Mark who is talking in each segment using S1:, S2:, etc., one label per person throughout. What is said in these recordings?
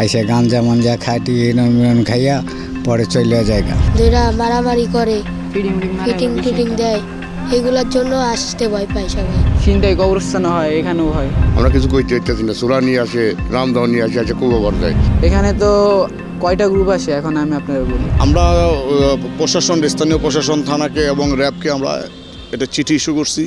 S1: আইসে গাঞ্জা মাঞ্জা খায় টিন খাইয়া পরে চলে জায়গা
S2: দুইরা মারামারি করে ফিটিং দেয়, এগুলোর জন্য আসতে ভয় পায় সবাই।
S3: চিন্তায় কবরস্থান হয়, এখানেও হয়।
S4: আমরা কিছু কইতে চাইছি না, সুরা নিয়ে আসে, রামদাও নিয়ে আসে, আছে কুবাবার দেয়।
S3: এখানে তো কয়টা গ্রুপ আসে এখন আমি আপনাদের বলি।
S5: আমরা প্রশাসন, স্থানীয় প্রশাসন, থানাকে এবং র্যাবকে আমরা এটা চিঠি ইস্যু করছি।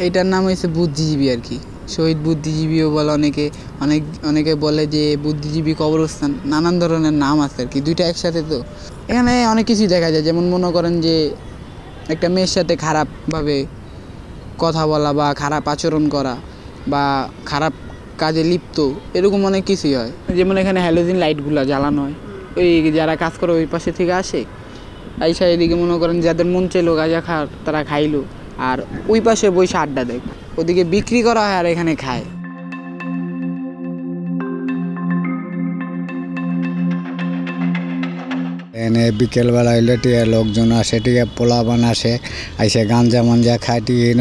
S3: এইটার নাম হয়েছে বুদ্ধিজীবী আর কি, শহীদ বুদ্ধিজীবীও বলে অনেকে বলে যে বুদ্ধিজীবী কবরস্থান, নানান ধরনের নাম আছে আর কি, দুইটা একসাথে। তো এখানে অনেক কিছুই দেখা যায়, যেমন মনে করেন যে একটা মেয়ের সাথে খারাপভাবে কথা বলা বা খারাপ আচরণ করা বা খারাপ কাজে লিপ্ত, এরকম অনেক কিছুই হয়। যেমন এখানে হ্যালোজিন লাইটগুলো জ্বালানো হয়, ওই যারা কাজ করে ওই পাশে থেকে আসে, আইসা এদিকে মনে করেন যাদের মন চাইলো গাঁজা খাওয়ার তারা খাইলো, আর ওই পাশে বসে আড্ডা দেয়, ওদিকে বিক্রি করা হয় আর এখানে খায়।
S1: এনে বিকেলবেলা হইলে টিয়া লোকজন আসে, টিয়া পোলাবান আসে, আইসে গাঞ্জা মাঞ্জা খায় টিন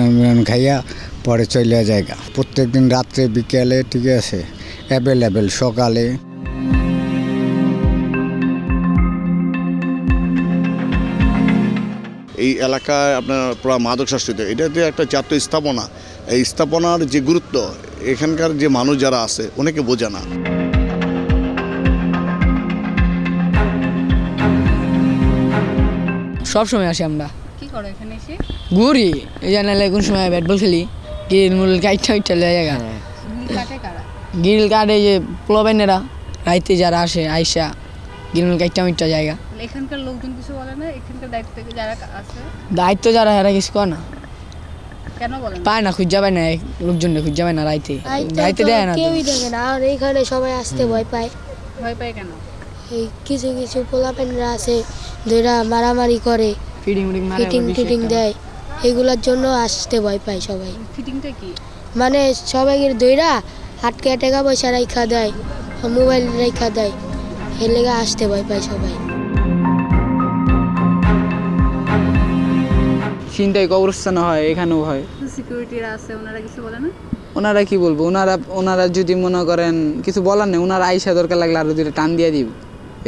S1: খাইয়া পরে চলে জায়গা। প্রত্যেক দিন রাত্রে বিকেলে ঠিক আছে অ্যাভেলেবেল, সকালে।
S5: এই এলাকায় আপনার পুরো মাদক শাসিত, এটাতে একটা জাতীয় স্থাপনা, এই স্থাপনার যে গুরুত্ব এখানকার যে মানুষ যারা আছে অনেকে বোঝে না।
S6: সব সময় আসি আমরা।
S7: কি করো এখানে এসে?
S6: ঘুরি, এই জানালে কোন সময় ব্যাট বল খেলি, গিল মুল কাইটা জায়গা। গিল কাটে যে প্লবেনেরা রাইতে যারা আসে আইসা গিল মুল কাইটা জায়গা।
S7: এখানকার লোকজন কিছু বলে না? এখানকার দায়িত্ব যারা আছে,
S6: দায়িত্ব যারা এরা কিছু করে না,
S7: কেন বলেন?
S6: পায় না, খুঁজ যাবে না, লোকজন খুঁজ যাবে না, রাইতে দেয় না,
S2: কেউই দেখে না। আর এইখানে সবাই আসতে ভয় পায়।
S7: ভয় পায় কেন?
S2: এই কিছু পোলাপেনরা আছে, দুইরা মারামারি করে ফিটিং দেয়, এগুলোর জন্য আসতে ভয় পায় সবাই।
S7: ফিটিংটা কি?
S2: মানে সবাই দইরা আটকে টাকা পয়সা রাখা দেয়, মোবাইল রাখা দেয়, এর লেগে আসতে ভয় পায় সবাই।
S3: চিন্তায় কবরস্থান হয়, এখানেও হয়।
S7: সিকিউরিটিরা আছে, ওনারা কিছু বলে না?
S3: ওনারা কি বলবো, ওনারা যদি মনে করেন কিছু বলার নেই, ওনারা আইসা দরকার লাগলে আরো দুটো টান দিয়ে দিব,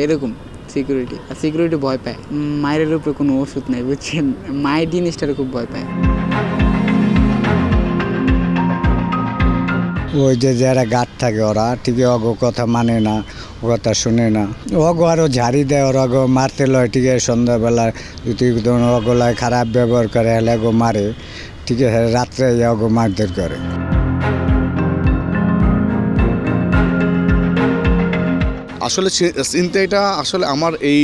S3: এরকম সিকিউরিটি। আর সিকিউরিটি ভয় পায়, মায়ের উপরে কোনো ওষুধ নেই, বুঝছেন, মায়ের জিনিসটার খুব ভয় পায়।
S1: ওই যে যারা গার্ড থাকে ওরা ঠিকই অগ কথা মানে না, ও কথা শুনে না, অগো আরও ঝাড়ি দেয়, ওর অগো মারতে লয়, ঠিক আছে, সন্ধ্যাবেলা যদি অগলায় খারাপ ব্যবহার করে হলে অগো মারে, ঠিক আছে, রাত্রে অগো মারধর করে।
S5: আসলে চিন্তাটা আসলে আমার এই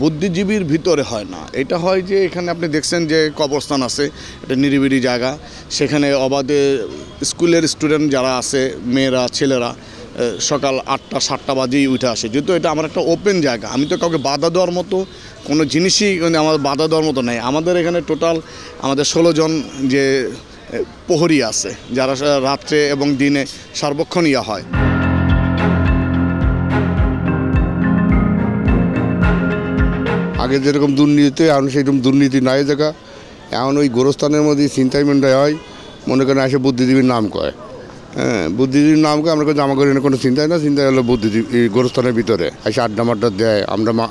S5: বুদ্ধিজীবীর ভিতরে হয় না, এটা হয় যে এখানে আপনি দেখছেন যে কবরস্থান আছে, এটা নিরিবিলি জায়গা, সেখানে অবাধে স্কুলের স্টুডেন্ট যারা আছে, মেয়েরা ছেলেরা সকাল 8টা 7টা বাজেই উঠে আসে। যেহেতু এটা আমার একটা ওপেন জায়গা, আমি তো কাউকে বাধা দেওয়ার মতো কোনো জিনিসই আমার বাধা দেওয়ার মতো নেই। আমাদের এখানে টোটাল আমাদের 16 জন যে প্রহরী আছে, যারা রাত্রে এবং দিনে সার্বক্ষণ হয়।
S4: আগে যেরকম দুর্নীতি, এখন সেরকম দুর্নীতি নাই জায়গা। এখন ওই গোরস্থানের মধ্যে চিন্তাইমেন্টাই হয়, মনে করেন এসে বুদ্ধিজীবীর নাম কয়। হ্যাঁ, বুদ্ধিজীবীর নাম কয়, আমরা কিন্তু আমাকে কোনো চিন্তাই না, চিন্তা হলো বুদ্ধিজীবী গোরস্থানের ভিতরে এসে আড্ডা মাড্ডা দেয়,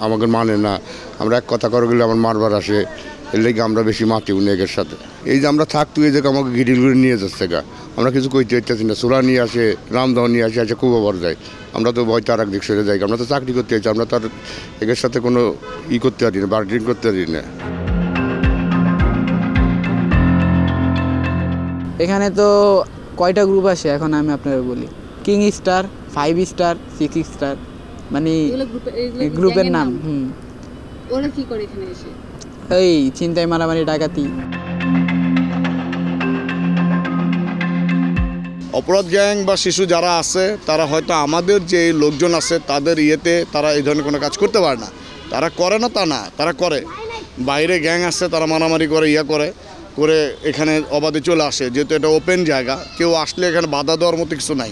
S4: আমাকে মানে না, আমরা এক কথা করে গেলে আমার মারবার আসে, এর লেগে আমরা বেশি মাতি উনিকের সাথে। এই যে আমরা থাকতো, এই জায়গা আমাকে গিরিল করে নিয়ে যাচ্ছে গা, আমরা কিছু কইতে চাইছি না, সুরা নিয়ে আসে, রামদাও নিয়ে আসে, আছে কুবাবার যায়। আমরা তো ভয় তার একদিক সরে যাই, আমরা তো চাকরি করতে চাইছি, আমরা তার একের সাথে কোনো করতে পারি না, বার্গেনিং করতে পারি না।
S3: এখানে তো কয়টা গ্রুপ আসে এখন আমি আপনাদের বলি। কিং স্টার, 5 স্টার, 6 স্টার, মানে গ্রুপের নাম।
S7: ওরা কি করে এখানে এসে?
S3: এই চিন্তায় মারামারি, ডাকাতি।
S5: অপরাধ গ্যাং বা শিশু যারা আছে তারা হয়তো আমাদের যে লোকজন আছে তাদের ইয়েতে তারা এই ধরনের কোনো কাজ করতে পারে না, তারা করে না তা না, তারা করে। বাইরে গ্যাং আছে, তারা মারামারি করে, করে এখানে অবাধে চলে আসে, যেহেতু এটা ওপেন জায়গা, কেউ আসলে এখানে বাধা দেওয়ার মতো কিছু নাই।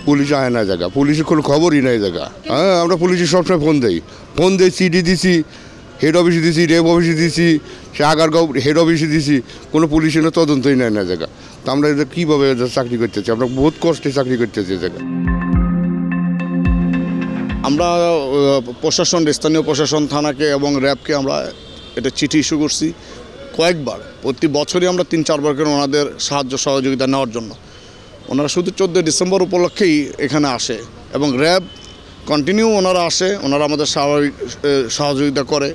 S4: পুলিশ আয় না জায়গা, পুলিশের কোনো খবরই নাই জায়গা। হ্যাঁ, আমরা পুলিশের সবসময় ফোন দিই, সিডি দিছি, হেড অফিসে দিছি, রেপ অফিসে দিছি, সে আগারগাঁও হেড অফিসে দিছি, কোনো পুলিশের তদন্তই নেয় না জায়গা। তো আমরা এটা কীভাবে চাকরি করতেছি, আমরা বহুত কষ্টে চাকরি করতেছি জায়গা।
S5: আমরা প্রশাসন, স্থানীয় প্রশাসন, থানাকে এবং র্যাবকে আমরা এটা চিঠি ইস্যু করছি কয়েকবার। প্রতি বছরই আমরা 3-4 বার করে ওনাদের সাহায্য সহযোগিতা নেওয়ার জন্য। ওনারা শুধু 14 ডিসেম্বর উপলক্ষেই এখানে আসে এবং র্যাব কন্টিনিউ ওনারা আসে, ওনারা আমাদের স্বাভাবিক সহযোগিতা করে।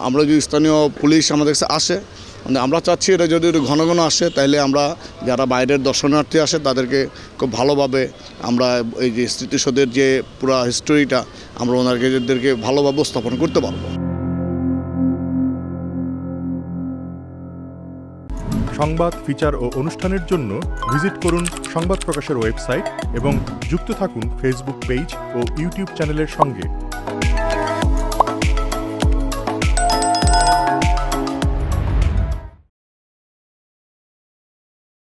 S5: আমরা যদি স্থানীয় পুলিশ আমাদের কাছে আসে, মানে আমরা চাচ্ছি এটা যদি ঘন ঘন আসে, তাহলে আমরা যারা বাইরের দর্শনার্থী আসে তাদেরকে খুব ভালোভাবে আমরা এই যে স্মৃতিসৌধের যে পুরো হিস্টোরিটা আমরা ওনাদেরকে ভালোভাবে উপস্থাপন করতে পারবো।
S8: সংবাদ, ফিচার ও অনুষ্ঠানের জন্য ভিজিট করুন সংবাদ প্রকাশের ওয়েবসাইট এবং যুক্ত থাকুন ফেসবুক পেজ ও ইউটিউব চ্যানেলের সঙ্গে।